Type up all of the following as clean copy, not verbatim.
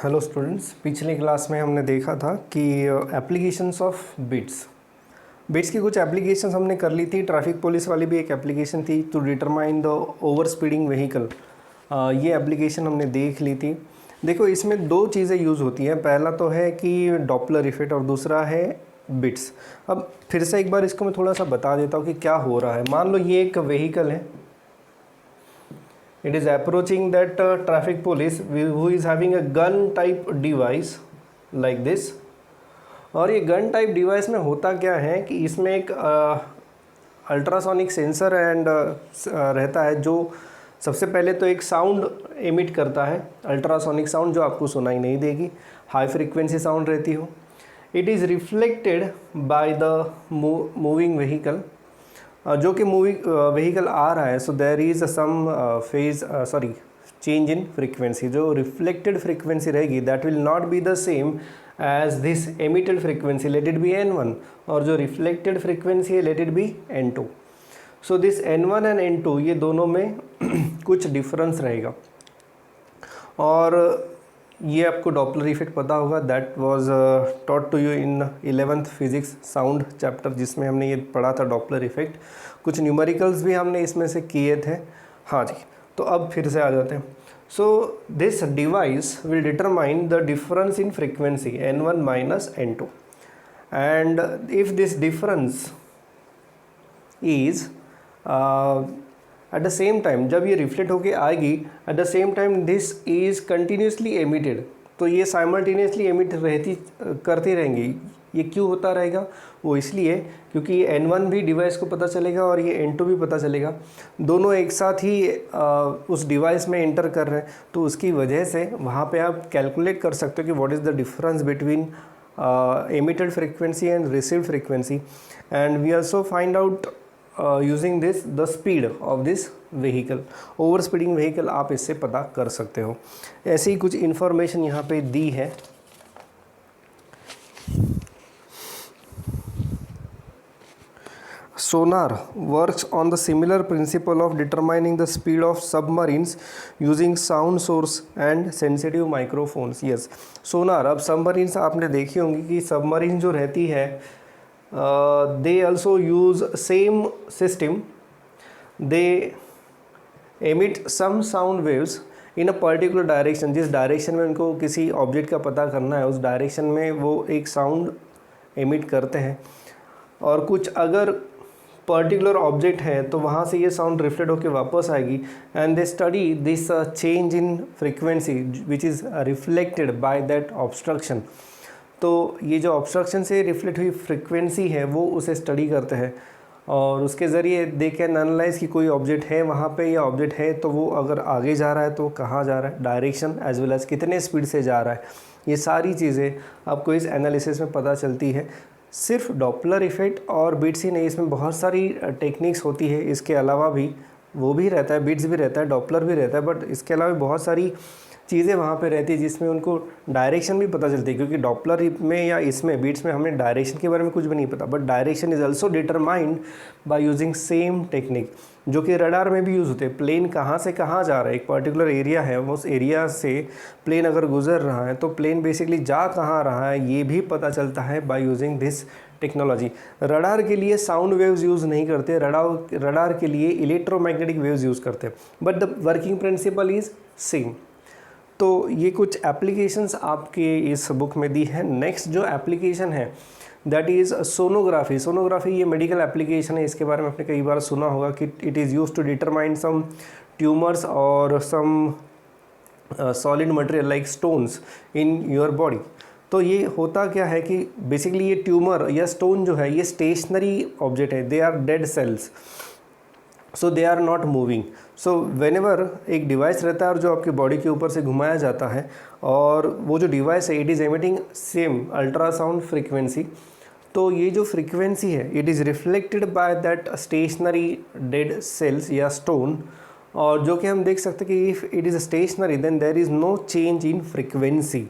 Hello students, पिछली class में हमने देखा था कि एप्लीकेशंस ऑफ बिट्स की कुछ एप्लीकेशंस हमने कर ली थी। ट्रैफिक पुलिस वाली भी एक एप्लीकेशन थी to determine the over speeding vehicle. ये एप्लीकेशन हमने देख ली थी। देखो, इसमें दो चीज़ें यूज़ होती हैं। पहला तो है कि डॉपलर इफेक्ट और दूसरा है बिट्स। अब फिर से एक बार इसको मैं थोड़ा सा बता देता हूँ कि क्या हो रहा है। मान लो ये एक व्हीकल है, it is approaching that traffic police who is having a gun type device like this। और ये गन टाइप डिवाइस में होता क्या है कि इसमें एक अल्ट्रासोनिक सेंसर एंड रहता है, जो सबसे पहले तो एक साउंड एमिट करता है, अल्ट्रासोनिक साउंड, जो आपको सुनाई नहीं देगी, हाई फ्रीक्वेंसी साउंड रहती हो। It is reflected by the moving vehicle, जो कि मूविंग व्हीकल आ रहा है। So there is some change in frequency. जो रिफ्लेक्टेड फ्रीक्वेंसी रहेगी that will not be the same as this emitted frequency, let it be N1, और जो reflected frequency है let it be N2। So this N1 and N2 ये दोनों में कुछ difference रहेगा। और ये आपको डॉपलर इफेक्ट पता होगा, that was taught to you in 11th physics sound chapter, जिसमें हमने ये पढ़ा था डॉपलर इफेक्ट। कुछ न्यूमेरिकल्स भी हमने इसमें से किए थे। हाँ जी, तो अब फिर से आ जाते हैं। So this device will determine the difference in frequency N1 minus N2, and if this difference is at the same time, जब ये रिफ्लेक्ट होके आएगी, at the same time this is continuously emitted, तो ये साइमल्टेनियसली एमिट करती रहेंगी। ये क्यों होता रहेगा? वो इसलिए क्योंकि ये N1 भी डिवाइस को पता चलेगा और ये N2 भी पता चलेगा, दोनों एक साथ ही उस डिवाइस में एंटर कर रहे हैं। तो उसकी वजह से वहाँ पे आप कैलकुलेट कर सकते हो कि what is the difference between emitted frequency and received frequency, and we also find out using this the speed of this vehicle. Over speeding vehicle आप इससे पता कर सकते हो। ऐसी ही कुछ इन्फॉर्मेशन यहाँ पे दी है। Sonar works on the similar principle of determining the speed of submarines using sound source and sensitive microphones. Yes, sonar, अब सबमरीन्स आपने देखी होंगी कि सबमरीन जो रहती है they also use same system, they emit some sound waves in a particular direction। जिस direction में उनको किसी ऑब्जेक्ट का पता करना है, उस डायरेक्शन में वो एक साउंड एमिट करते हैं। और कुछ अगर पर्टिकुलर ऑब्जेक्ट है तो वहाँ से ये साउंड रिफ्लेक्ट होकर वापस आएगी, and they study this change in frequency which is reflected by that obstruction. तो ये जो ऑब्स्ट्रक्शन से रिफ्लेक्ट हुई फ्रीक्वेंसी है वो उसे स्टडी करते हैं, और उसके ज़रिए दे कैन एनालाइज कि कोई ऑब्जेक्ट है वहाँ पे, या ऑब्जेक्ट है तो वो अगर आगे जा रहा है तो कहाँ जा रहा है, डायरेक्शन एज वेल एज कितने स्पीड से जा रहा है। ये सारी चीज़ें आपको इस एनालिसिस में पता चलती है। सिर्फ डॉपलर इफेक्ट और बिट्स ही नहीं, इसमें बहुत सारी टेक्निक्स होती है। इसके अलावा भी वो भी रहता है, बिट्स भी रहता है, डॉपलर भी रहता है, बट इसके अलावा बहुत सारी चीज़ें वहाँ पे रहती है जिसमें उनको डायरेक्शन भी पता चलती है। क्योंकि डॉपलर में या इसमें बीट्स में हमें डायरेक्शन के बारे में कुछ भी नहीं पता, but direction is also determined by using same technique, जो कि रडार में भी यूज़ होते हैं। प्लेन कहाँ से कहाँ जा रहा है, एक पर्टिकुलर एरिया है, उस एरिया से प्लेन अगर गुजर रहा है तो प्लेन बेसिकली जा कहाँ रहा है ये भी पता चलता है by using this technology. Radar के लिए साउंड वेव्स यूज़ नहीं करते, रडार के लिए इलेक्ट्रोमैग्नेटिक वेव्स यूज़ करते हैं, but the working principle is same. तो ये कुछ एप्लीकेशंस आपके इस बुक में दी है। नेक्स्ट जो एप्लीकेशन है दैट इज़ सोनोग्राफी। सोनोग्राफी ये मेडिकल एप्लीकेशन है, इसके बारे में आपने कई बार सुना होगा कि it is used to determine some tumours और some solid material like stones in your body. तो ये होता क्या है कि बेसिकली ये ट्यूमर या स्टोन जो है ये स्टेशनरी ऑब्जेक्ट है, they are dead cells, so they are not moving. So whenever एक डिवाइस रहता है और जो आपकी बॉडी के ऊपर से घुमाया जाता है, और वो जो डिवाइस है it is emitting same ultrasound frequency. तो ये जो फ्रीक्वेंसी है it is reflected by that stationary dead cells या स्टोन, और जो कि हम देख सकते हैं कि if it is stationary then there is no change in frequency.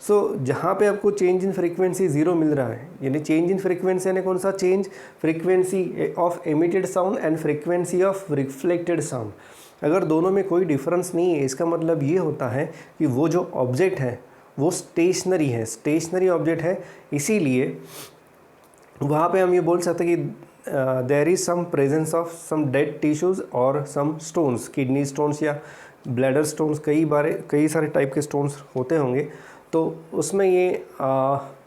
So जहाँ पे आपको चेंज इन फ्रीक्वेंसी ज़ीरो मिल रहा है, यानी चेंज इन फ्रीक्वेंसी यानी कौन सा change, frequency of emitted sound and frequency of reflected sound. अगर दोनों में कोई डिफरेंस नहीं है, इसका मतलब ये होता है कि वो जो ऑब्जेक्ट है वो स्टेशनरी है, स्टेशनरी ऑब्जेक्ट है, इसीलिए वहाँ पे हम ये बोल सकते हैं कि there is some presence of some dead tissues और सम स्टोन्स, किडनी स्टोन्स या ब्लैडर स्टोन्स, कई सारे टाइप के स्टोन्स होते होंगे, तो उसमें ये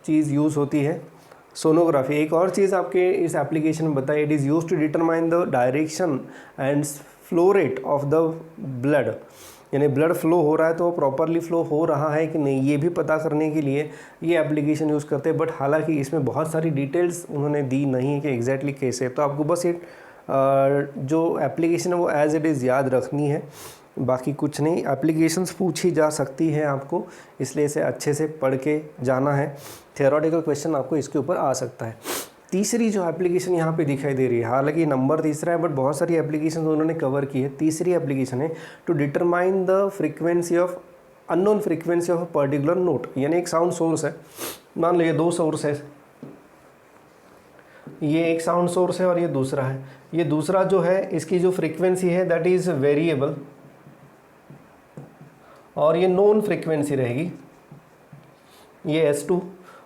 चीज़ यूज़ होती है सोनोग्राफी। एक और चीज़ आपके इस एप्लीकेशन में बताइए, it is use to determine the direction and flow rate of the blood, यानी ब्लड फ्लो हो रहा है तो प्रॉपरली फ्लो हो रहा है कि नहीं, ये भी पता करने के लिए ये एप्लीकेशन यूज़ करते हैं। बट हालांकि इसमें बहुत सारी डिटेल्स उन्होंने दी नहीं है कि एग्जैक्टली कैसे, तो आपको बस ये जो एप्लीकेशन है वो एज इट इज़ याद रखनी है, बाकी कुछ नहीं। एप्लीकेशंस पूछी जा सकती है आपको, इसलिए इसे अच्छे से पढ़ के जाना है, थियोरेटिकल क्वेश्चन आपको इसके ऊपर आ सकता है। तीसरी जो एप्लीकेशन यहाँ पे दिखाई दे रही है, हालांकि नंबर तीसरा है बट बहुत सारी एप्लीकेशन उन्होंने कवर की है। तीसरी एप्लीकेशन है to determine the frequency of unknown frequency of a particular note, यानी एक साउंड सोर्स है, मान लीजिए दो सोर्स है, ये एक साउंड सोर्स है और ये दूसरा है। ये दूसरा जो है इसकी जो फ्रीक्वेंसी है दैट इज़ वेरिएबल और ये नॉन फ्रीक्वेंसी रहेगी, ये S2,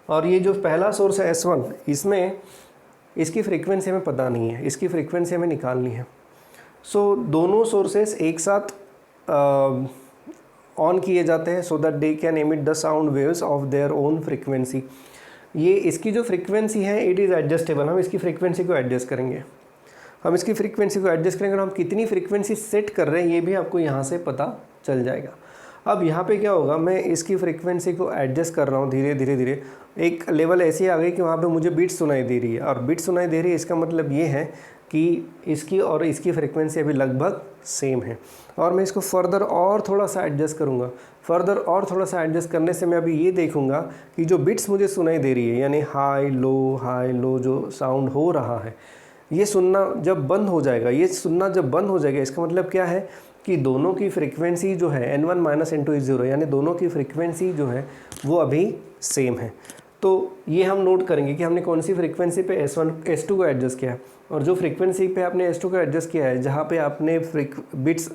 और ये जो पहला सोर्स है S1, इसमें इसकी फ्रीक्वेंसी हमें पता नहीं है, इसकी फ्रीक्वेंसी हमें निकालनी है। सो दोनों सोर्सेस एक साथ ऑन किए जाते हैं so that they can emit the sound waves of their own frequency. ये इसकी जो फ्रीक्वेंसी है इट इज़ एडजस्टेबल, हम इसकी फ्रीक्वेंसी को एडजस्ट करेंगे, हम इसकी फ्रीक्वेंसी को एडजस्ट करेंगे और हम कितनी फ्रीक्वेंसी सेट कर रहे हैं ये भी आपको यहाँ से पता चल जाएगा। अब यहाँ पे क्या होगा, मैं इसकी फ्रीक्वेंसी को एडजस्ट कर रहा हूँ धीरे धीरे धीरे, एक लेवल ऐसी आ गई कि वहाँ पे मुझे बीट सुनाई दे रही है, और बीट सुनाई दे रही है इसका मतलब ये है कि इसकी और इसकी फ्रीक्वेंसी अभी लगभग सेम है, और मैं इसको फर्दर और थोड़ा सा एडजस्ट करूँगा। फर्दर और थोड़ा सा एडजस्ट करने से मैं अभी ये देखूँगा कि जो बिट्स मुझे सुनाई दे रही है, यानी हाई लो जो साउंड हो रहा है, ये सुनना जब बंद हो जाएगा, ये सुनना जब बंद हो जाएगा, इसका मतलब क्या है कि दोनों की फ्रीक्वेंसी जो है N1 - N2 = 0, यानी दोनों की फ्रीक्वेंसी जो है वो अभी सेम है। तो ये हम नोट करेंगे कि हमने कौन सी फ्रीक्वेंसी पे S2 को एडजस्ट किया है, और जो फ्रीक्वेंसी पे आपने S2 को एडजस्ट किया है, जहाँ पे आपने बिट्स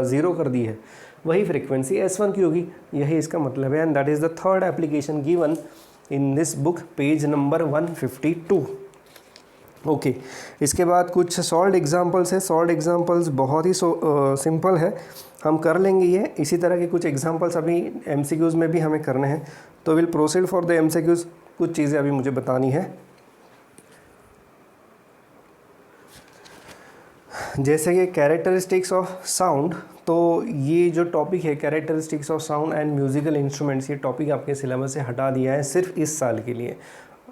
0 कर दी है, वही फ्रीक्वेंसी S1 की होगी, यही इसका मतलब है। And that is the third application given in this book, page number 152। Okay, इसके बाद कुछ सॉल्व एग्जांपल्स है। सॉल्व एग्जांपल्स बहुत ही सिंपल है, हम कर लेंगे ये। इसी तरह के कुछ एग्जांपल्स अभी MCQs में भी हमें करने हैं, तो will proceed for the MCQs। कुछ चीज़ें अभी मुझे बतानी है, जैसे कि कैरेक्टरिस्टिक्स ऑफ साउंड। तो ये जो टॉपिक है characteristics of sound and musical instruments, ये टॉपिक आपके सिलेबस से हटा दिया है सिर्फ इस साल के लिए,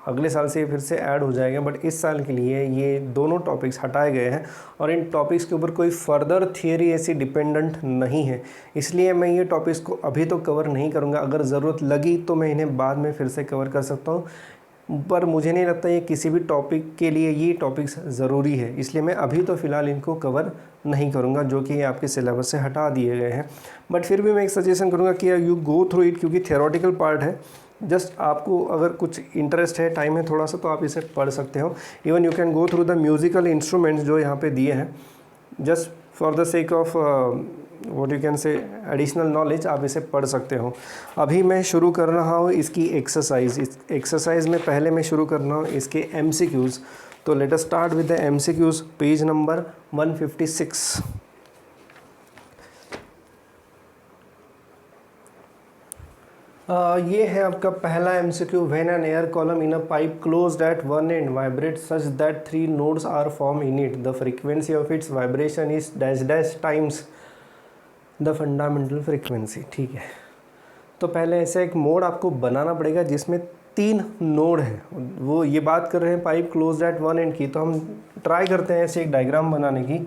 अगले साल से फिर से ऐड हो जाएगा, बट इस साल के लिए ये दोनों टॉपिक्स हटाए गए हैं, और इन टॉपिक्स के ऊपर कोई फर्दर थियरी ऐसी डिपेंडेंट नहीं है, इसलिए मैं ये टॉपिक्स को अभी तो कवर नहीं करूँगा। अगर ज़रूरत लगी तो मैं इन्हें बाद में फिर से कवर कर सकता हूँ, पर मुझे नहीं लगता ये किसी भी टॉपिक के लिए ये टॉपिक्स ज़रूरी है, इसलिए मैं अभी तो फ़िलहाल इनको कवर नहीं करूँगा, जो कि ये आपके सिलेबस से हटा दिए गए हैं। बट फिर भी मैं एक सजेशन करूँगा कि यू गो थ्रू इट, क्योंकि थियोरेटिकल पार्ट है, जस्ट आपको अगर कुछ इंटरेस्ट है, टाइम है थोड़ा सा, तो आप इसे पढ़ सकते हो। Even you can go through the musical instruments जो यहाँ पे दिए हैं, just for the sake of what you can say additional knowledge, आप इसे पढ़ सकते हो। अभी मैं शुरू कर रहा हूँ इसकी एक्सरसाइज। इस एक्सरसाइज में पहले मैं शुरू कर रहा हूँ इसके MCQs। तो let us start with the MCQs, page number 156। ये है आपका पहला MCQ। When an air column in a pipe closed at one end vibrate such that 3 nodes are form in it, the frequency of its vibration is dash dash times the fundamental frequency. ठीक है, तो पहले ऐसा एक mode आपको बनाना पड़ेगा जिसमें 3 node है। वो ये बात कर रहे हैं pipe closed at one and की, तो हम ट्राई करते हैं ऐसे एक डायग्राम बनाने की।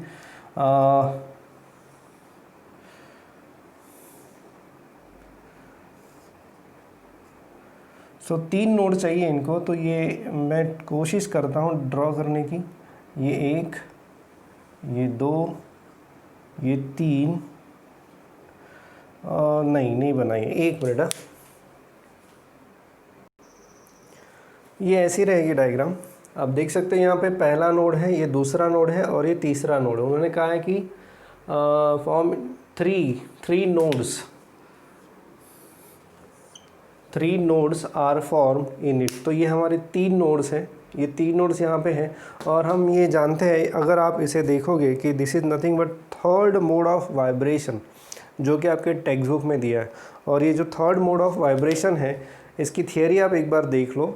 सो 3 नोड चाहिए इनको, तो ये मैं कोशिश करता हूँ ड्रॉ करने की। ये 1, ये 2, ये 3, नहीं बनाई है, 1 मिनट। ये ऐसी रहेगी डायग्राम। आप देख सकते हैं यहाँ पे पहला नोड है, ये दूसरा नोड है और ये तीसरा नोड है। उन्होंने कहा है कि form 3 nodes, 3 nodes are form in it. तो ये हमारे 3 नोड्स हैं, ये 3 नोड्स यहाँ पे हैं और हम ये जानते हैं, अगर आप इसे देखोगे कि this is nothing but third mode of vibration, जो कि आपके टेक्स्ट बुक में दिया है। और ये जो थर्ड मोड ऑफ वाइब्रेशन है, इसकी थियरी आप एक बार देख लो।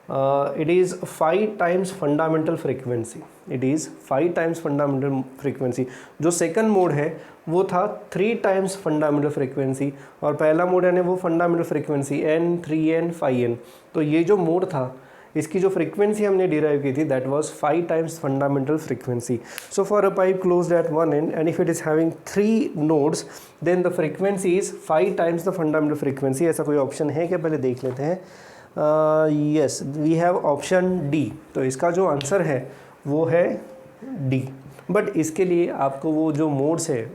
It is 5 times fundamental frequency, it is 5 times fundamental frequency. जो सेकंड मोड है वो था 3 टाइम्स फंडामेंटल फ्रीक्वेंसी, और पहला मोड है वो fundamental frequency n, 3n, 5n। तो ये जो मोड था, इसकी जो फ्रीक्वेंसी हमने डिराइव की थी, that was 5 times fundamental frequency. So for a pipe closed at one end and if it is having 3 nodes, then the frequency is 5 times the fundamental frequency. ऐसा कोई ऑप्शन है क्या, पहले देख लेते हैं। Yes, we have option D. तो इसका जो आंसर है वो है डी। बट इसके लिए आपको वो जो मोड्स है,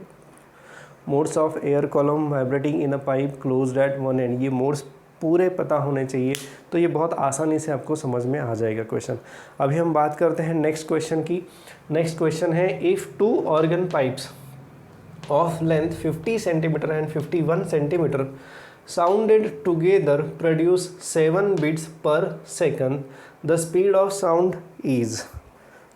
modes of air column vibrating in a pipe closed at one and, ये मोड्स पूरे पता होने चाहिए। तो ये बहुत आसानी से आपको समझ में आ जाएगा क्वेश्चन। अभी हम बात करते हैं नेक्स्ट क्वेश्चन की। नेक्स्ट क्वेश्चन है, if 2 organ pipes of length 50 centimeter and 51 centimeter sounded together produce 7 beats per second, the speed of sound is।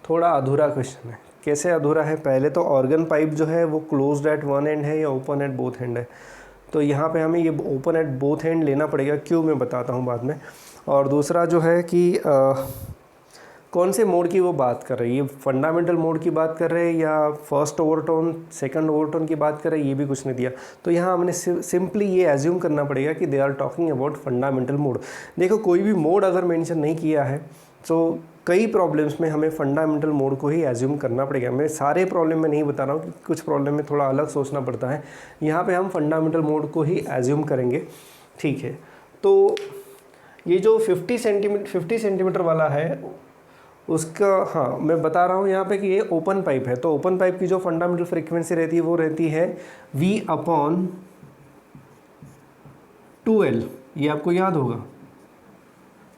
थोड़ा अधूरा क्वेश्चन है। कैसे अधूरा है? पहले तो ऑर्गन पाइप जो है वो क्लोज्ड एट वन एंड है या ओपन एट बोथ एंड है, तो यहाँ पे हमें ये ओपन एट बोथ एंड लेना पड़ेगा, क्यों मैं बताता हूँ बाद में। और दूसरा जो है कि कौन से मोड की वो बात कर रहे हैं, ये फंडामेंटल मोड की बात कर रहे हैं या फर्स्ट ओवरटोन, सेकंड ओवरटोन की बात कर रहे हैं, ये भी कुछ नहीं दिया। तो यहाँ हमने सिंपली ये एज्यूम करना पड़ेगा कि they are talking about fundamental mode. देखो, कोई भी मोड अगर मेंशन नहीं किया है तो कई प्रॉब्लम्स में हमें फंडामेंटल मोड को ही एज्यूम करना पड़ेगा। मैं सारे प्रॉब्लम में नहीं बता रहा हूँ कि कुछ प्रॉब्लम में थोड़ा अलग सोचना पड़ता है, यहाँ पे हम फंडामेंटल मोड को ही एज्यूम करेंगे, ठीक है। तो ये जो 50 सेंटीमीटर वाला है उसका, हाँ मैं बता रहा हूँ यहाँ पे कि ये ओपन पाइप है, तो ओपन पाइप की जो फंडामेंटल फ्रीक्वेंसी रहती है वो रहती है V/2L। ये आपको याद होगा,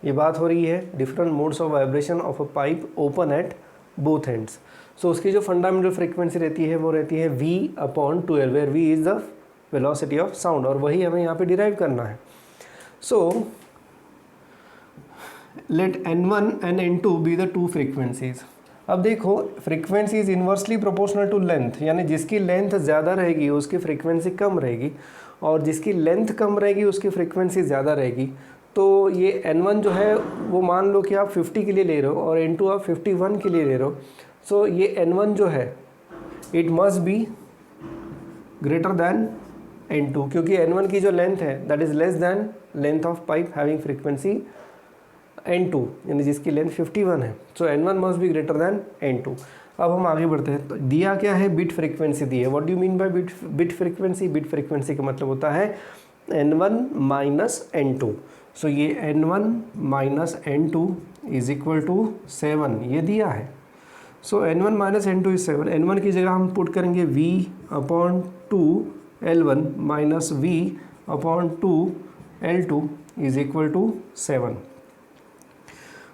ये बात हो रही है different modes of vibration of a pipe open at both ends. So उसकी जो फंडामेंटल फ्रीक्वेंसी रहती है वो रहती है V/2L, where V is the velocity of sound, और वही हमें यहाँ पे डिराइव करना है। सो let n1 and n2 be the 2 frequencies। अब देखो, frequency is inversely proportional to length, यानी जिसकी लेंथ ज़्यादा रहेगी उसकी फ्रीक्वेंसी कम रहेगी, और जिसकी लेंथ कम रहेगी उसकी फ्रीक्वेंसी ज़्यादा रहेगी। तो ये n1 जो है वो मान लो कि आप 50 के लिए ले रहे हो और n2 आप 51 के लिए ले रहे हो। सो ये n1 जो है it must be greater than n2, क्योंकि n1 की जो लेंथ है that is less than length of pipe having frequency n2, यानी जिसकी लेंथ 51 है। सो n1 must be greater than n2। अब हम आगे बढ़ते हैं। तो दिया क्या है, बिट फ्रीक्वेंसी दी है। What do you mean by beat frequency? Beat frequency का मतलब होता है n1 माइनस n2। सो ये n1 minus n2 is equal to 7, ये दिया है। सो n1 minus n2 is 7। n1 की जगह हम पुट करेंगे V/2L1 minus V/2L2 is equal to 7।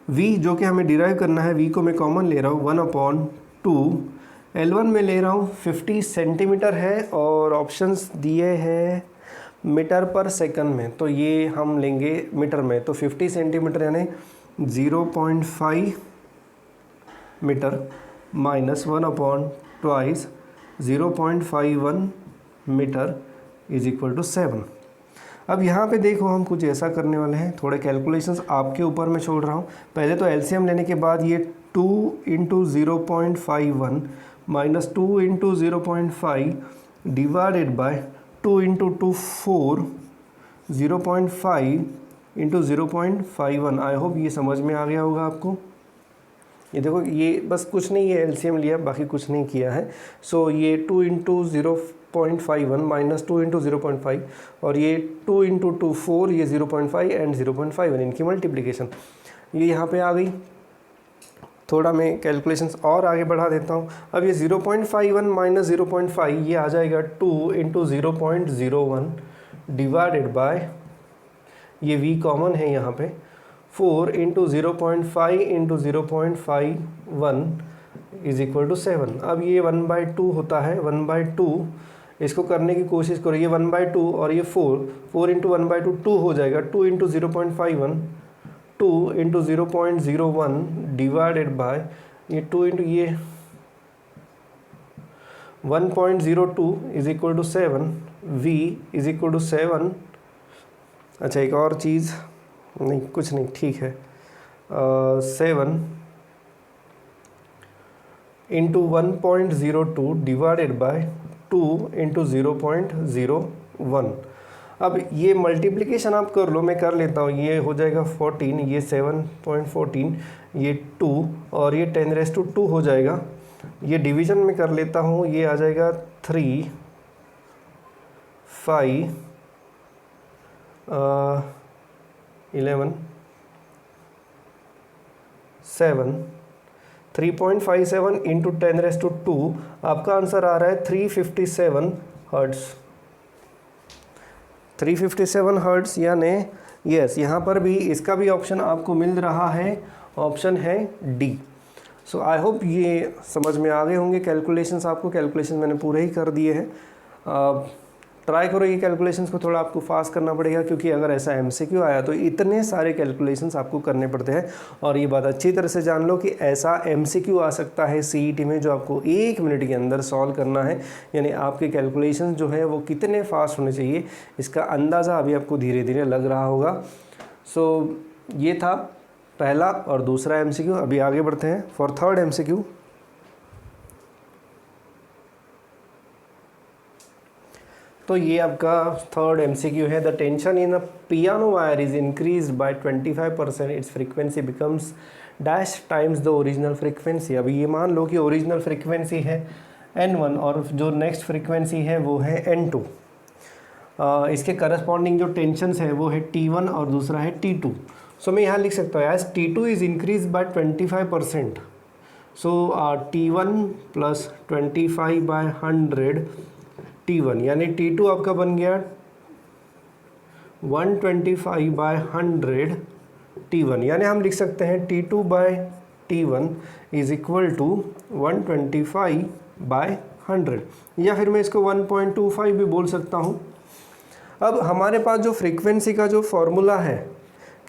v जो कि हमें डिराइव करना है, v को मैं कॉमन ले रहा हूँ 1/2, L1 में ले रहा हूँ 50 सेंटीमीटर है और ऑप्शंस दिए हैं मीटर पर सेकंड में, तो ये हम लेंगे मीटर में। तो 50 सेंटीमीटर यानी 0.5 metre minus 1/2 0.51 metre is equal to 7। अब यहाँ पे देखो, हम कुछ ऐसा करने वाले हैं, थोड़े कैलकुलेशंस आपके ऊपर मैं छोड़ रहा हूँ। पहले तो एलसीएम लेने के बाद ये 2 × 0.51 minus 2 × 0.5 divided by 2 × 2 4, 0.5 × 0.51। I hope ये समझ में आ गया होगा आपको। ये देखो, ये बस कुछ नहीं है, एलसीएम लिया, बाकी कुछ नहीं किया है। सो ये 2 × 0.51 माइनस 2 × 0.5 और ये 2 × 2 4, ये 0.5 एंड 0.51, इनकी मल्टीप्लिकेशन ये यहाँ पे आ गई। थोड़ा मैं कैलकुलेशंस और आगे बढ़ा देता हूँ। अब ये 0.51 माइनस 0.5 ये आ जाएगा 2 × 0.01 डिवाइडेड बाय, ये v कॉमन है यहाँ पे, 4 × 0.5 × 0.51 इज इक्वल टू 7। अब ये 1/2 होता है, 1/2 इसको करने की कोशिश करो, ये 1/2 और ये 4 इंटू 1/2 2 हो जाएगा, 2 इंटू 0.51, 2 इंटू 0.01 डिवाइडेड बाय ये 2 इंटू ये 1.02 is equal to 7, v is equal to 7। अच्छा एक और चीज़, नहीं कुछ नहीं, ठीक है, 7 इंटू 1.02 डिवाइडेड बाय 2 इंटू 0.01। अब ये मल्टीप्लिकेशन आप कर लो, मैं कर लेता हूँ, ये हो जाएगा 14, ये 7.14, ये 2 और ये 10⁻² हो जाएगा। ये डिवीजन में कर लेता हूँ, ये आ जाएगा 3, 5, 11, 7, 3.57 इंटू 10⁻², आपका आंसर आ रहा है 357 हर्ट्स। 357 हर्ट्स, यानी यस, यहाँ पर भी इसका भी ऑप्शन आपको मिल रहा है, ऑप्शन है डी। सो आई होप ये समझ में आ गए होंगे कैलकुलेशंस। आपको कैलकुलेशन मैंने पूरे ही कर दिए हैं। ट्राई करो ये कैलकुलेशंस को थोड़ा आपको फास्ट करना पड़ेगा, क्योंकि अगर ऐसा एमसीक्यू आया तो इतने सारे कैलकुलेशंस आपको करने पड़ते हैं। और ये बात अच्छी तरह से जान लो कि ऐसा एमसीक्यू आ सकता है सीईटी में जो आपको 1 मिनट के अंदर सॉल्व करना है। यानी आपके कैलकुलेशंस जो है वो कितने फास्ट होने चाहिए, इसका अंदाज़ा अभी आपको धीरे धीरे लग रहा होगा। सो ये था पहला और दूसरा एमसीक्यू। अभी आगे बढ़ते हैं फॉर थर्ड एमसीक्यू। तो ये आपका थर्ड एमसीक्यू है। The tension in a piano wire is increased by 25%, it's frequency becomes dash times the original frequency. अभी ये मान लो कि ओरिजिनल फ्रीक्वेंसी है n1 और जो नेक्स्ट फ्रीक्वेंसी है वो है n2। इसके करस्पॉन्डिंग जो टेंशन्स है वो है T1 और दूसरा है T2। सो मैं यहाँ लिख सकता हूँ as T2 is increase by 25%, so T1 plus 25/100 T1, यानी T2 आपका बन गया 125/100 T1, यानी हम लिख सकते हैं T2/T1 इज इक्वल टू 125/100, या फिर मैं इसको 1.25 भी बोल सकता हूँ। अब हमारे पास जो फ्रीक्वेंसी का जो फॉर्मूला है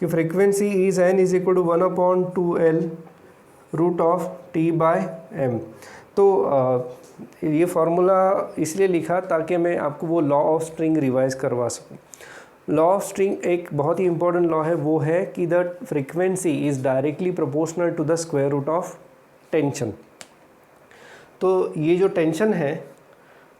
कि frequency is n is equal to 1/2L √T/m। तो ये फार्मूला इसलिए लिखा ताकि मैं आपको वो लॉ ऑफ स्ट्रिंग रिवाइज करवा सकूं। लॉ ऑफ स्ट्रिंग एक बहुत ही इंपॉर्टेंट लॉ है, वो है कि the frequency is directly proportional to the square root of tension. तो ये जो टेंशन है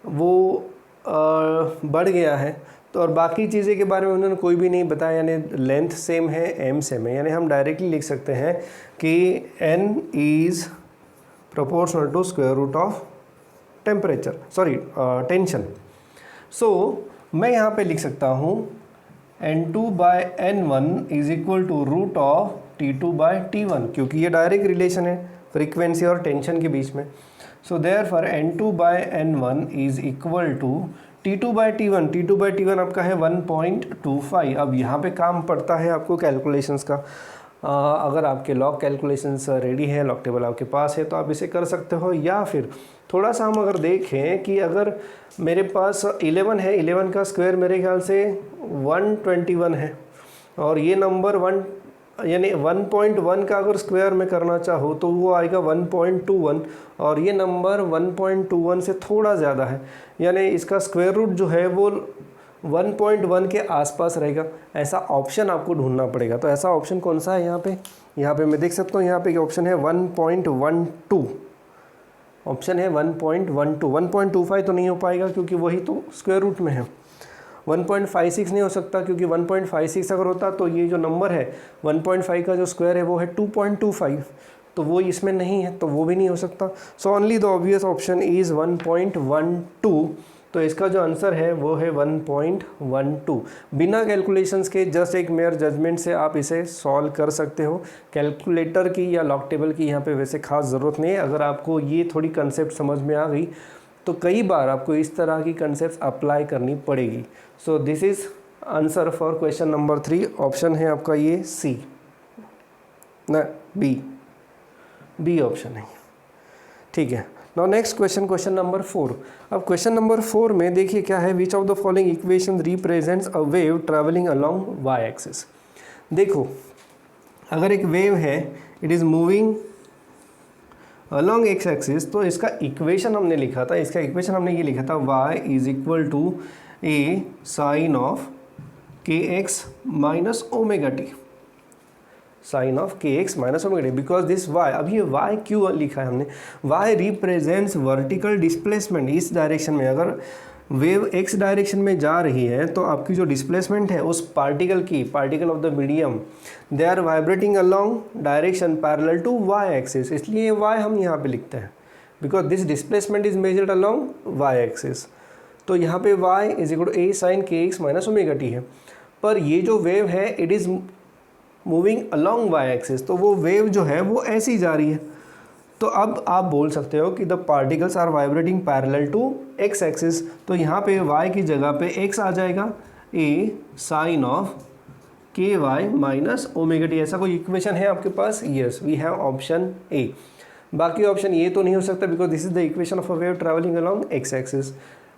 वो बढ़ गया है, तो और बाकी चीज़ें के बारे में उन्होंने कोई भी नहीं बताया, यानी लेंथ सेम है, एम सेम है, यानी हम डायरेक्टली लिख सकते हैं कि n is proportional to square root of temperature, sorry tension. So मैं यहाँ पे लिख सकता हूँ n2/n1 is equal to root of T2/T1, क्योंकि ये डायरेक्ट रिलेशन है फ्रीक्वेंसी और टेंशन के बीच में। So therefore n2/n1 is equal to T2/T1। T2/T1 आपका है 1.25। अब यहाँ पे काम पड़ता है आपको कैलकुलेशंस का। अगर आपके लॉग कैलकुलेशंस रेडी है, लॉग टेबल आपके पास है, तो आप इसे कर सकते हो। या फिर थोड़ा सा हम अगर देखें कि अगर मेरे पास 11 है, 11 का स्क्वायर मेरे ख्याल से 121 है, और ये नंबर 1 यानी 1.1 का अगर स्क्वायर में करना चाहूँ तो वो आएगा 1.21, और ये नंबर 1.21 से थोड़ा ज़्यादा है, यानी इसका स्क्वायर रूट जो है वो 1.1 के आसपास रहेगा। ऐसा ऑप्शन आपको ढूंढना पड़ेगा। तो ऐसा ऑप्शन कौन सा है यहाँ पे मैं देख सकता हूँ, यहाँ पे ऑप्शन है 1.12, ऑप्शन है 1.12। 1.25 तो नहीं हो पाएगा क्योंकि वही तो स्क्वायर रूट में है। 1.56 नहीं हो सकता, क्योंकि 1.56 अगर होता तो ये जो नंबर है 1.5 का जो स्क्वायर है वो है 2.25, तो वो इसमें नहीं है, तो वो भी नहीं हो सकता। So only the obvious option is 1.12। तो इसका जो आंसर है वो है 1.12। बिना कैलकुलेशंस के जस्ट एक मेयर जजमेंट से आप इसे सॉल्व कर सकते हो। कैलकुलेटर की या लॉग टेबल की यहाँ पे वैसे खास ज़रूरत नहीं है। अगर आपको ये थोड़ी कंसेप्ट समझ में आ गई तो कई बार आपको इस तरह की कंसेप्ट अप्लाई करनी पड़ेगी। So this is answer for question number 3। Option है आपका ये सी, ना बी ऑप्शन है, ठीक है। Now next question, question number 4। अब क्वेश्चन नंबर 4 में देखिए क्या है, which of the following equation represents a wave travelling along Y axis. देखो अगर एक वेव है, it is moving along X axis, तो इसका इक्वेशन हमने लिखा था, इसका इक्वेशन हमने ये लिखा था y is equal to A sine of K X minus omega T, sine of K X minus omega T, because this y, अब ये y क्यों लिखा है हमने, y रिप्रेजेंट्स वर्टिकल डिस्प्लेसमेंट। इस डायरेक्शन में अगर वेव x डायरेक्शन में जा रही है तो आपकी जो डिस्प्लेसमेंट है उस पार्टिकल की, particle of the medium, they are vibrating along direction parallel to y axis, इसलिए y हम यहाँ पे लिखते हैं, because this displacement is measured along y axis. तो यहाँ पे y is equal to A sine k X minus omega T है, पर ये जो वेव है it is moving along y axis, तो वो वेव जो है वो ऐसी जा रही है। तो अब आप बोल सकते हो कि the particles are vibrating parallel to x axis, तो यहाँ पे y की जगह पे x आ जाएगा, a sine of K Y minus omega T. ऐसा कोई इक्वेशन है आपके पास? Yes, we have option A. बाकी ऑप्शन ये तो नहीं हो सकता, because this is the equation of a wave travelling along x axis.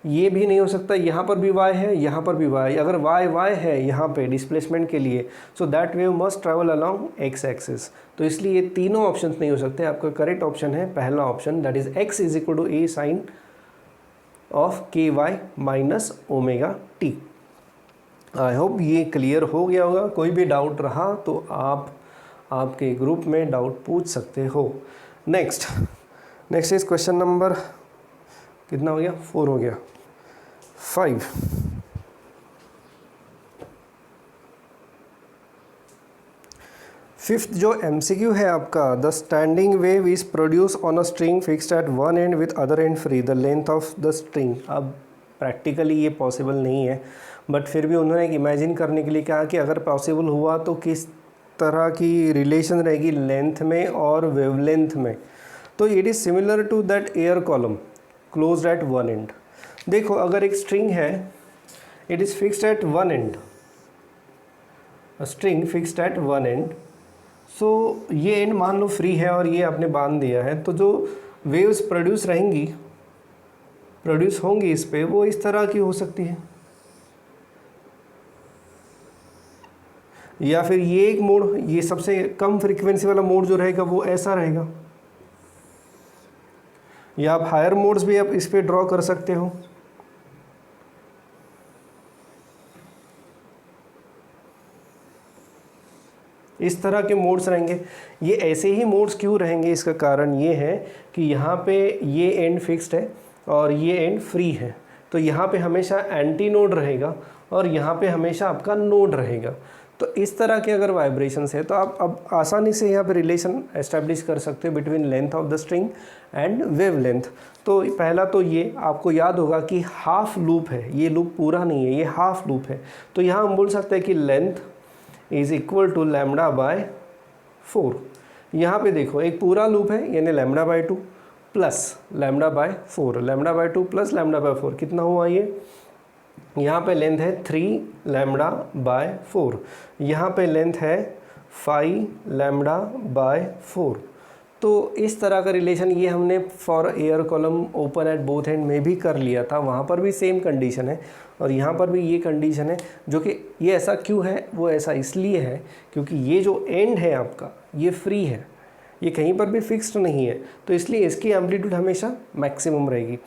ये भी नहीं हो सकता, यहाँ पर भी y है, यहाँ पर भी y, अगर y है यहाँ पे डिस्प्लेसमेंट के लिए, so that wave must travel along x axis. तो इसलिए ये तीनों ऑप्शंस नहीं हो सकते। आपका करेक्ट ऑप्शन है पहला option, that is x is equal to A sine of K Y minus omega T. I hope ये क्लियर हो गया होगा। कोई भी डाउट रहा तो आप आपके ग्रुप में डाउट पूछ सकते हो। नेक्स्ट इज क्वेश्चन नंबर कितना हो गया? 4 हो गया। 5 फिफ्थ जो MCQ है आपका, the standing wave is produce on a string fixed at one and with other and free, the length of the string. अब प्रैक्टिकली ये पॉसिबल नहीं है, बट फिर भी उन्होंने एक इमेजिन करने के लिए कहा कि अगर पॉसिबल हुआ तो किस तरह की रिलेशन रहेगी लेंथ में और वेवलेंथ में। तो it is similar to that air column closed at one end. देखो अगर एक स्ट्रिंग है, it is fixed at one end, string fixed at one end, so ये एंड मान लो फ्री है और ये आपने बांध दिया है, तो जो वेव्स प्रोड्यूस होंगी इस पे, वो इस तरह की हो सकती है, या फिर ये एक मोड, ये सबसे कम फ्रीक्वेंसी वाला मोड जो रहेगा वो ऐसा रहेगा, या आप हायर मोड्स भी आप इस पे ड्रॉ कर सकते हो। इस तरह के मोड्स रहेंगे। ये ऐसे ही मोड्स क्यों रहेंगे, इसका कारण ये है कि यहाँ पे ये एंड फिक्स्ड है और ये एंड फ्री है, तो यहाँ पे हमेशा एंटी नोड रहेगा और यहाँ पे हमेशा आपका नोड रहेगा। तो इस तरह के अगर वाइब्रेशंस है तो आप अब आसानी से यहाँ पे रिलेशन एस्टेब्लिश कर सकते हो between length of the string and wave length. तो पहला तो ये आपको याद होगा कि हाफ लूप है, ये लूप पूरा नहीं है, ये हाफ लूप है। तो यहाँ हम बोल सकते हैं कि length is equal to lambda by 4। यहाँ पे देखो एक पूरा लूप है, यानी lambda by 2 plus lambda by 4, lambda by 2 plus lambda by 4 कितना हुआ ये? यहाँ पे लेंथ है 3 लैम्डा बाय 4, यहाँ पे लेंथ है 5 लैम्डा बाय 4। तो इस तरह का रिलेशन ये हमने for air column open at both and में भी कर लिया था, वहाँ पर भी सेम कंडीशन है और यहाँ पर भी ये कंडीशन है। जो कि ये ऐसा क्यों है, वो ऐसा इसलिए है क्योंकि ये जो एंड है आपका ये फ्री है, ये कहीं पर भी फिक्स्ड नहीं है, तो इसलिए इसकी एम्पलीट्यूड हमेशा मैक्सिमम रहेगी।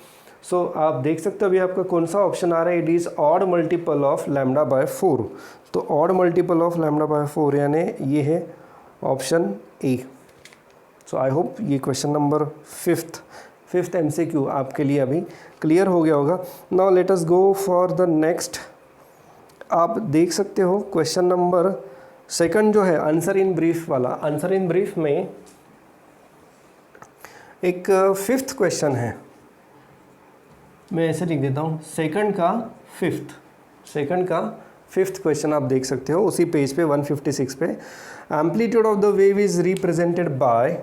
सो आप देख सकते हो अभी आपका कौन सा ऑप्शन आ रहा है, it is odd multiple of lambda by 4। तो odd multiple of lambda by 4 यानी ये है option A. So I hope ये क्वेश्चन नंबर फिफ्थ MCQ आपके लिए अभी क्लियर हो गया होगा। Now let us go for the next. आप देख सकते हो क्वेश्चन नंबर सेकंड जो है आंसर इन ब्रीफ वाला, आंसर इन ब्रीफ में एक फिफ्थ क्वेश्चन है, मैं ऐसे लिख देता हूँ, सेकंड का फिफ्थ क्वेश्चन आप देख सकते हो उसी पेज पे 156 पे। Amplitude of the wave is represented by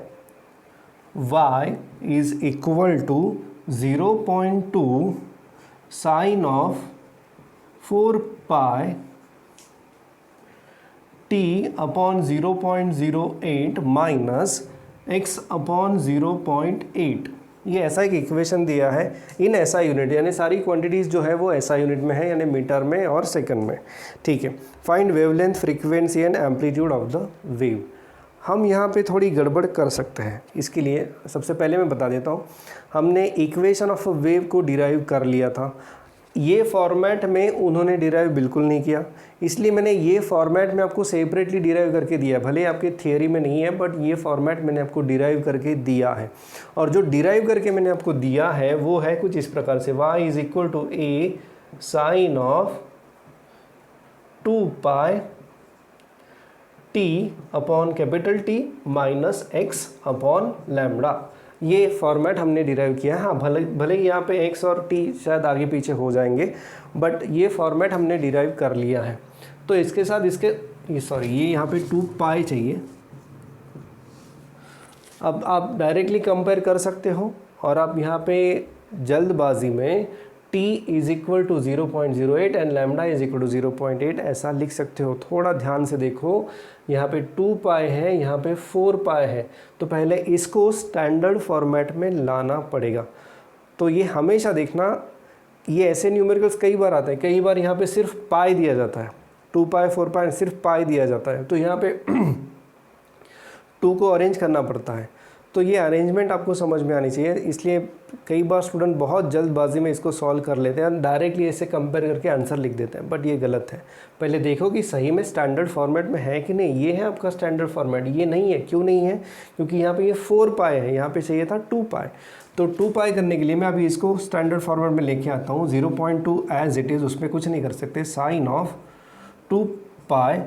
y is equal to 0.2 sine of 4 pi t upon 0.08 minus x upon 0.8। ये ऐसा एक इक्वेशन दिया है इन ऐसा यूनिट, यानी सारी क्वांटिटीज़ जो है वो ऐसा यूनिट में है, यानी मीटर में और सेकंड में। ठीक है, find wavelength, frequency and amplitude of the wave. हम यहाँ पे थोड़ी गड़बड़ कर सकते हैं। इसके लिए सबसे पहले मैं बता देता हूँ, हमने इक्वेशन ऑफ अ वेव को डिराइव कर लिया था। ये फॉर्मेट में उन्होंने डिराइव बिल्कुल नहीं किया, इसलिए मैंने ये फॉर्मेट में आपको सेपरेटली डिराइव करके दिया। भले आपके थियोरी में नहीं है, बट ये फॉर्मेट मैंने आपको डिराइव करके दिया है। और जो डिराइव करके मैंने आपको दिया है वो है कुछ इस प्रकार से, y is equal to A sine of 2 pi t upon capital T minus x upon lambda. ये फॉर्मेट हमने डिराइव किया है। हाँ, भले ही यहाँ पे x और t शायद आगे पीछे हो जाएंगे, बट ये फॉर्मेट हमने डिराइव कर लिया है। तो इसके साथ ये यहाँ पे 2 पाई चाहिए। अब आप डायरेक्टली कंपेयर कर सकते हो, और आप यहाँ पे जल्दबाजी में t is equal to 0.08 and lambda is equal to 0.8 ऐसा लिख सकते हो। थोड़ा ध्यान से देखो, यहाँ पे 2 पाई है, यहाँ पे 4 पाई है, तो पहले इसको स्टैंडर्ड फॉर्मेट में लाना पड़ेगा। तो ये हमेशा देखना, ये ऐसे न्यूमेरिकल्स कई बार आते हैं, कई बार यहाँ पे सिर्फ पाई दिया जाता है, 2 पाई 4 पाई सिर्फ पाई दिया जाता है, तो यहाँ पे 2 को अरेंज करना पड़ता है। तो ये अरेंजमेंट आपको समझ में आनी चाहिए, इसलिए कई बार स्टूडेंट बहुत जल्दबाजी में इसको सॉल्व कर लेते हैं, डायरेक्टली ऐसे कंपेयर करके आंसर लिख देते हैं, बट ये गलत है। पहले देखो कि सही में स्टैंडर्ड फॉर्मेट में है कि नहीं। ये है आपका स्टैंडर्ड फॉर्मेट, ये नहीं है। क्यों नहीं है? क्योंकि यहाँ पे ये 4 पाई है, यहाँ पे चाहिए था 2 पाई। तो 2 पाई करने के लिए मैं अभी इसको स्टैंडर्ड फॉर्मेट में लेके आता हूँ। 0.2 एज इट इज़, उसमें कुछ नहीं कर सकते, साइन ऑफ 2 पाई।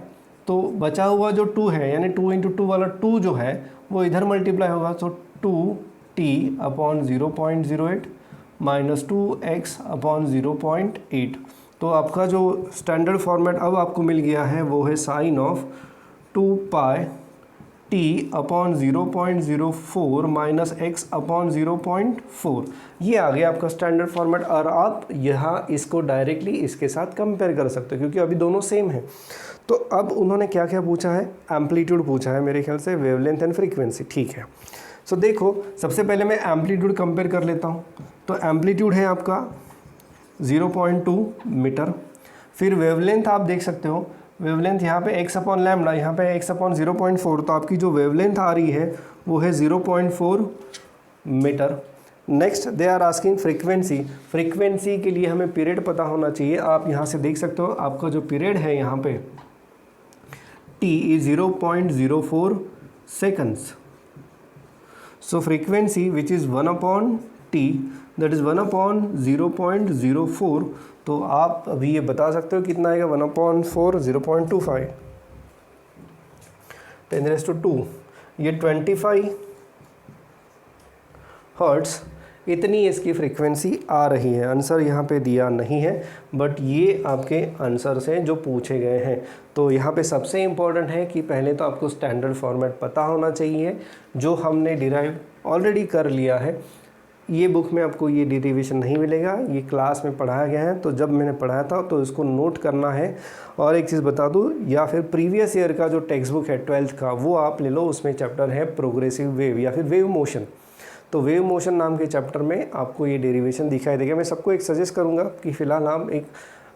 तो बचा हुआ जो 2 है, यानी 2 इंटू 2 वाला 2 जो है वो इधर मल्टीप्लाई होगा, तो 2t upon 0.08 minus 2x upon 0.8। तो आपका जो स्टैंडर्ड फॉर्मेट अब आपको मिल गया है वो है sine of 2 pi t upon 0.04 minus x upon 0.4। ये आ गया आपका स्टैंडर्ड फॉर्मेट। और आप यहाँ इसको डायरेक्टली इसके साथ कंपेयर कर सकते हो, क्योंकि अभी दोनों सेम है। तो अब उन्होंने क्या क्या पूछा है? एम्पलीट्यूड पूछा है मेरे ख्याल से, वेवलेंथ एंड फ्रीक्वेंसी। ठीक है, सो देखो सबसे पहले मैं एम्पलीट्यूड कंपेयर कर लेता हूँ। तो एम्पलीट्यूड है आपका 0.2 मीटर। फिर वेवलेंथ आप देख सकते हो, वेवलेंथ यहाँ पे x अपॉन लैम्डा, यहाँ पे x अपॉन 0.4, तो आपकी जो वेवलेंथ आ रही है वो है 0.4 metre. Next they are asking frequency. Frequency के लिए हमें पीरियड पता होना चाहिए। आप यहाँ से देख सकते हो आपका जो पीरियड है यहाँ पे t is 0.04 seconds. So frequency which is 1 upon t, that is 1 upon 0.04. तो आप अभी ये बता सकते हो कितना आएगा? 1 upon 4 0.25 10⁻²। ये 25 हर्ट्स, इतनी इसकी फ्रीक्वेंसी आ रही है। आंसर यहाँ पे दिया नहीं है, बट ये आपके आंसर से जो पूछे गए हैं। तो यहाँ पे सबसे इम्पॉर्टेंट है कि पहले तो आपको स्टैंडर्ड फॉर्मेट पता होना चाहिए, जो हमने डिराइव ऑलरेडी कर लिया है। ये बुक में आपको ये डेरिवेशन नहीं मिलेगा, ये क्लास में पढ़ाया गया है। तो जब मैंने पढ़ाया था तो इसको नोट करना है। और एक चीज़ बता दूँ, या फिर प्रीवियस ईयर का जो टेक्स्ट बुक है 12th का, वो आप ले लो, उसमें चैप्टर है प्रोग्रेसिव वेव या फिर वेव मोशन। तो वेव मोशन नाम के चैप्टर में आपको ये डेरिवेशन दिखाई देगा। मैं सबको एक सजेस्ट करूंगा कि फ़िलहाल हम एक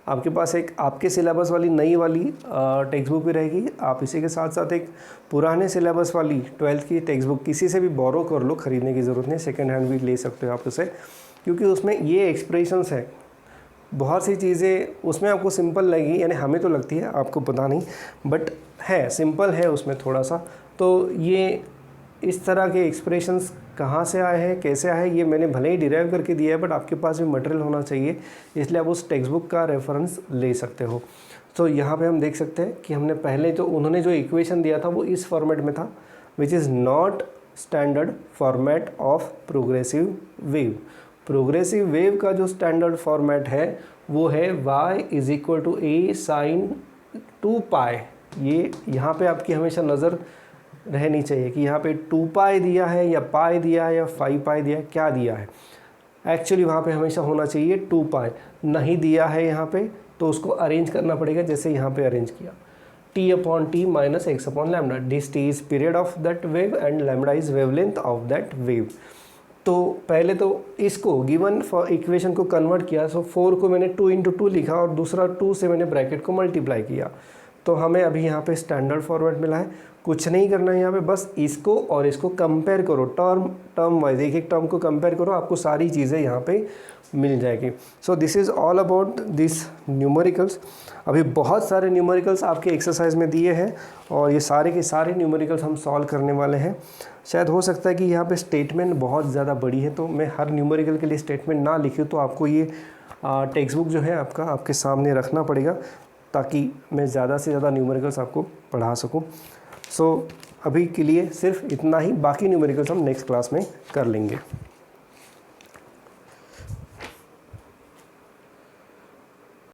आपके पास एक आपके सिलेबस वाली नई वाली टेक्स्ट बुक भी रहेगी। आप इसी के साथ साथ एक पुराने सिलेबस वाली 12th की टेक्स्ट बुक किसी से भी बोरो कर लो, ख़रीदने की ज़रूरत नहीं, सेकेंड हैंड भी ले सकते हो आप उसे, क्योंकि उसमें ये एक्सप्रेशंस है, बहुत सी चीज़ें उसमें आपको सिंपल लगेगी, यानी हमें तो लगती है, आपको पता नहीं, बट है सिंपल है उसमें थोड़ा सा। तो ये इस तरह के एक्सप्रेशंस कहाँ से आए हैं, कैसे आए हैं, ये मैंने भले ही डिराइव करके दिया है, बट आपके पास भी मटेरियल होना चाहिए, इसलिए आप उस टेक्स्ट बुक का रेफरेंस ले सकते हो। तो यहाँ पे हम देख सकते हैं कि हमने पहले जो उन्होंने जो इक्वेशन दिया था वो इस फॉर्मेट में था, which is not standard format of progressive wave. Progressive wave का जो स्टैंडर्ड फॉर्मेट है वो है y is equal to a sine 2 pi. ये यहाँ पे आपकी हमेशा नज़र रहनी चाहिए कि यहाँ पे 2 पाई दिया है या पाई दिया है या 5 पाई दिया है, क्या दिया है। एक्चुअली वहाँ पे हमेशा होना चाहिए 2 पाई, नहीं दिया है यहाँ पे तो उसको अरेंज करना पड़ेगा, जैसे यहाँ पे अरेंज किया, t upon T minus x upon lambda. This t is period of that wave and lambda is wavelength of that wave. तो पहले तो इसको गिवन इक्वेशन को कन्वर्ट किया, सो 4 को मैंने 2 इंटू 2 लिखा और दूसरा 2 से मैंने ब्रैकेट को मल्टीप्लाई किया, तो हमें अभी यहाँ पे स्टैंडर्ड फॉर्मेट मिला है। कुछ नहीं करना है यहाँ पे, बस इसको और इसको कंपेयर करो, टर्म वाइज एक एक टर्म को कंपेयर करो, आपको सारी चीज़ें यहाँ पे मिल जाएगी। So this is all about this numericals. अभी बहुत सारे न्यूमेरिकल्स आपके एक्सरसाइज में दिए हैं और ये सारे के सारे न्यूमेरिकल्स हम सॉल्व करने वाले हैं। शायद हो सकता है कि यहाँ पे स्टेटमेंट बहुत ज़्यादा बड़ी है, तो मैं हर न्यूमेरिकल के लिए स्टेटमेंट ना लिखूँ, तो आपको ये टेक्स्ट बुक जो है आपका आपके सामने रखना पड़ेगा, ताकि मैं ज़्यादा से ज़्यादा न्यूमेरिकल्स आपको पढ़ा सकूं। सो अभी के लिए सिर्फ इतना ही, बाकी न्यूमेरिकल्स हम नेक्स्ट क्लास में कर लेंगे।